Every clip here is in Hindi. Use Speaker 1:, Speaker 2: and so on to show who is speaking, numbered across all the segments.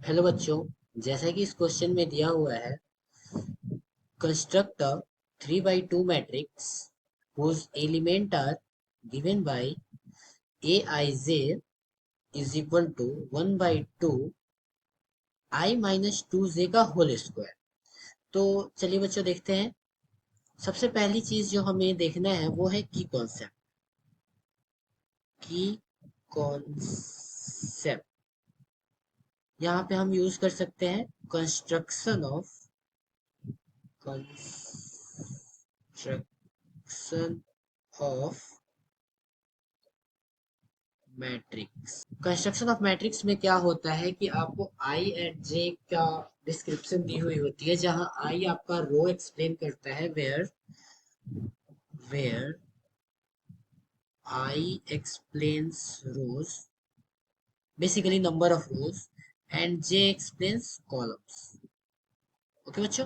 Speaker 1: हेलो बच्चों, जैसा कि इस क्वेश्चन में दिया हुआ है, construct a 3 by 2 matrix whose element are given by aij is equal to 1/2 i minus 2j का होल स्क्वायर। तो चलिए बच्चों देखते हैं। सबसे पहली चीज जो हमें देखना है वो है की कॉन्सेप्ट। की कॉन्सेप्ट यहाँ पे हम यूज कर सकते हैं construction of matrix. Construction of matrix में क्या होता है कि आपको आई एंड जे का डिस्क्रिप्शन दी हुई होती है, जहां आई आपका रो एक्सप्लेन करता है, where I explains rows, basically number of rows, and J explains columns. Okay बच्चों,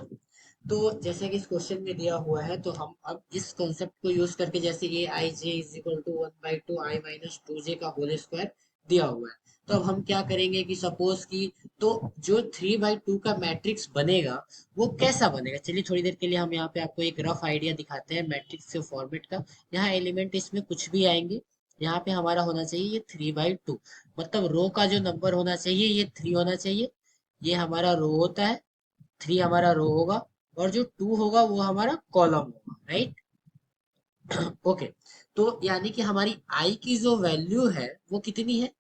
Speaker 1: तो जैसे कि इस क्वेश्चन में दिया हुआ है, तो हम अब इस कॉन्सेप्ट को यूज करके, जैसे A I J is equal to 1/2 I minus 2j का होल स्क्वायर दिया हुआ है, तो अब हम क्या करेंगे कि सपोज कि तो जो 3/2 का मैट्रिक्स बनेगा वो कैसा बनेगा। चलिए थोड़ी देर के लिए हम यहाँ पे आपको एक रफ आइडिया दिखाते हैं मैट्रिक्स के फॉर्मेट का। यहाँ एलिमेंट इसमें कुछ भी आएंगे, यहाँ पे हमारा होना चाहिए ये 3/2, मतलब रो का जो नंबर होना चाहिए ये 3 होना चाहिए। ये हमारा रो होता है, 3 हमारा रो होगा, और जो 2 होगा वो हमारा कॉलम होगा, राइट। ओके, तो यानी कि हमारी आई की जो वैल्यू है वो कितनी है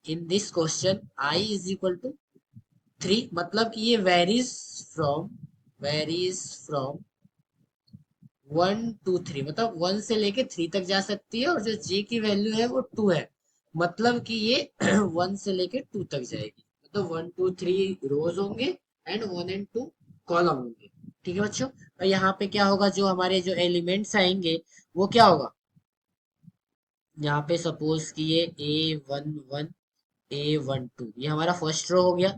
Speaker 1: in this question, I is equal to 3, मतलब कि ये वेरीज फ्रॉम 1 to 3, मतलब 1 से लेके 3 तक जा सकती है, और जो जे की वैल्यू है वो 2 है, मतलब कि ये 1 से लेके 2 तक जाएगी, मतलब 1 2 3 रोज होंगे एंड 1 and 2 कॉलम होंगे। ठीक है बच्चों, और यहाँ पे क्या होगा, जो हमारे जो एलिमेंट्स आएंगे वो क्या होगा। यहाँ पे सपोज कि ये A11 A12 ये हमारा फर्स्ट रो हो गया,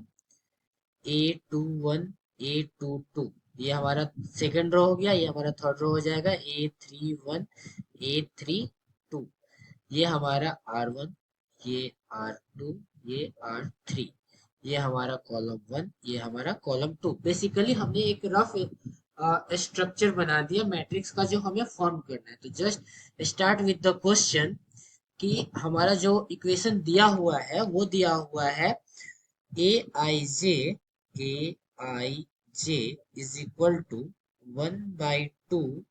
Speaker 1: A21 A22 ये हमारा सेकंड रो हो गया, ये हमारा थर्ड रो हो जाएगा, A31 A32 ये हमारा R1, ये R2, ये R3, ये हमारा कॉलम 1, ये हमारा कॉलम 2। बेसिकली हमने एक रफ स्ट्रक्चर बना दिया मैट्रिक्स का जो हमें फॉर्म करना है। तो just start with the question कि हमारा जो इक्वेशन दिया हुआ है वो दिया हुआ है A I j A I J is equal to 1/2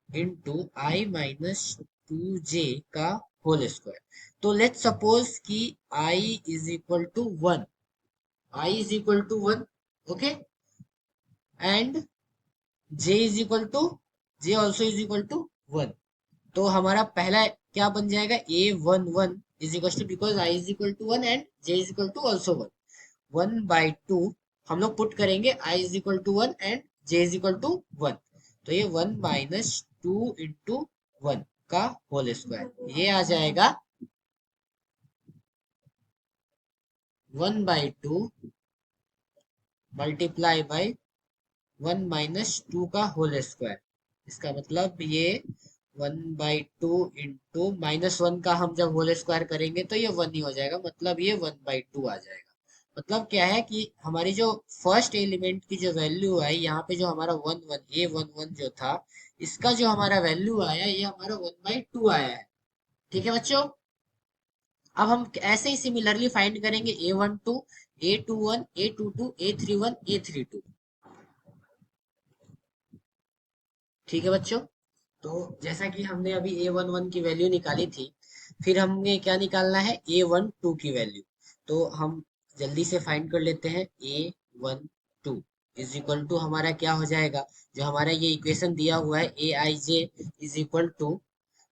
Speaker 1: into i minus 2j का होल स्क्वायर। तो लेट सपोज कि i is equal to 1, i is equal to 1, okay, and j is equal to, j also is equal to 1। तो हमारा पहला क्या बन जाएगा, A11 is equal to, because i is equal to 1 and j is equal to also 1, 1/2 हम लोग पुट करेंगे i is equal to 1 and j is equal to 1। तो ये 1 - 2 × 1 का होल स्क्वायर, ये आ जाएगा 1/2 मल्टीप्लाई बाई 1 - 2 का होल स्क्वायर। इसका मतलब ये 1/2 इंटू -1 का हम जब होल स्क्वायर करेंगे तो ये 1 ही हो जाएगा, मतलब ये 1/2 आ जाएगा। मतलब क्या है कि हमारी जो फर्स्ट एलिमेंट की जो वैल्यू आई यहाँ पे, जो हमारा 1 1 जो था, इसका जो हमारा वैल्यू आया ये हमारा 1/2 आया है। ठीक है बच्चों, अब हम ऐसे ही सिमिलरली फाइंड करेंगे A12 A21 A22 A31 A32। ठीक है बच्चों, तो जैसा कि हमने अभी A11 की वैल्यू निकाली थी, फिर हमें क्या निकालना है, A12 की वैल्यू। तो हम जल्दी से फाइंड कर लेते हैं। A12 इज इक्वल टू हमारा क्या हो जाएगा, जो हमारा ये इक्वेशन दिया हुआ है A I J is equal to,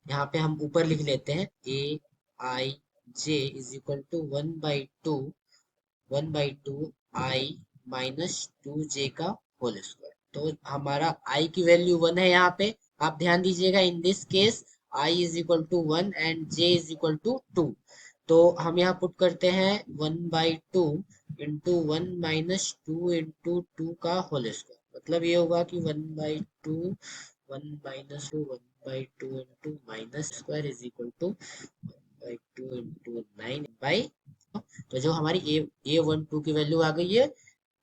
Speaker 1: यहाँ पे हम ऊपर लिख लेते हैं A i j is equal to 1/2 I minus 2j का होल स्क्वायर। तो हमारा आई की वैल्यू 1 है यहाँ पे, आप ध्यान दीजिएगा, in this case I is equal to 1 and j is equal to 2। तो हम यहाँ पुट करते हैं 1/2 इंटू 1 - 2 इंटू 2 का होल स्क्वायर, मतलब ये होगा कि 1/2 1 - 2 into minus square is equal to 1/2 into 9 by तो जो हमारी A12 की वैल्यू आ गई है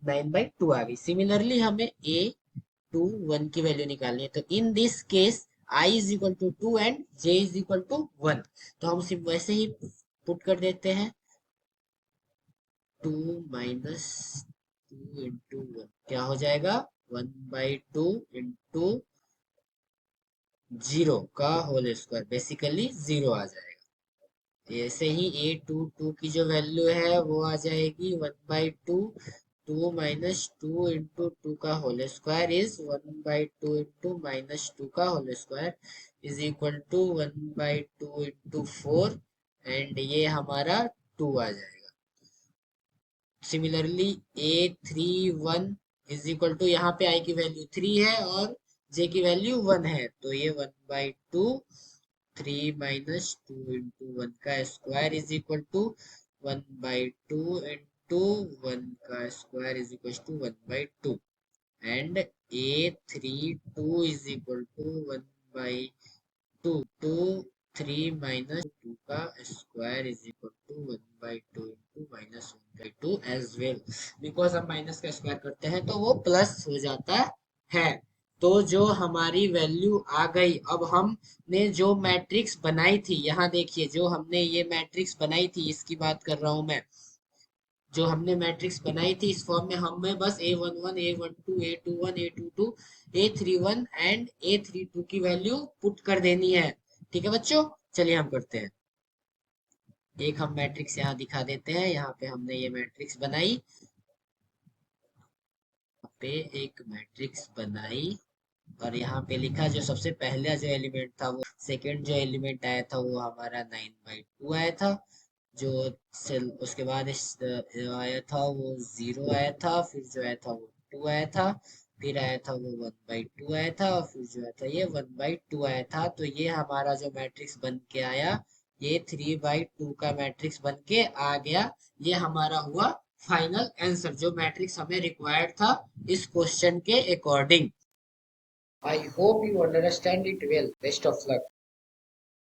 Speaker 1: 9/2 आ गई। सिमिलरली हमें A21 की वैल्यू निकालनी है, तो in this case I is equal to 2 and J is equal to 1। तो हम सिर्फ वैसे ही पुट कर देते हैं, 2 माइनस 2 इंटू 1 क्या हो जाएगा, 1/2 इंटू 0 का होल स्क्वायर, बेसिकली 0 आ जाएगा। ऐसे ही A22 की जो वैल्यू है वो आ जाएगी 1/2, 2 माइनस 2 इंटू 2 का whole square is 1/2 into minus 2 का whole square is equal to 1/2 into 4, and ये हमारा 2 आ जाएगा। Similarly A31 is equal to, यहाँ पे I की वैल्यू 3 है और J की वैल्यू 1 है, तो ये 1/2, 3 माइनस 2 इंटू 1 का square is equal to 1/2 into 1 का square is equal to 1/2, and A32 is equal to 1/2 to 3 minus 2 का square is equal to 1/2 into minus 1/2 as well, because हम माइनस का स्क्वायर करते हैं तो वो प्लस हो जाता है। तो जो हमारी वैल्यू आ गई, अब हमने जो मैट्रिक्स बनाई थी, यहाँ देखिए जो हमने ये मैट्रिक्स बनाई थी इसकी बात कर रहा हूं मैं, जो हमने मैट्रिक्स बनाई थी इस फॉर्म में हमें बस A11 A12 A21 A22 A31 and A32 की वैल्यू पुट कर देनी है। ठीक है बच्चों, चलिए हम करते हैं। एक हम मैट्रिक्स यहाँ दिखा देते हैं, यहाँ पे हमने ये मैट्रिक्स बनाई, यहाँ पे एक मैट्रिक्स बनाई और यहाँ पे लिखा जो सबसे पहला जो एलिमेंट था वो, सेकंड जो एलिमेंट आया था वो हमारा 9/2 आया था, जो सेल उसके बाद आया था वो 0 आया था, फिर जो आया था वो 2 आया था, फिर आया था वो 1/2 आया था, और फिर जो आया था ये 1/2 आया था। तो ये हमारा जो मैट्रिक्स बन के आया, ये 3/2 का मैट्रिक्स बन के आ गया। ये हमारा हुआ फाइनल आंसर, जो मैट्रिक्स हमें रिक्वायर्ड था इस क्वेश्चन के according. I hope you understand it well. Best of luck.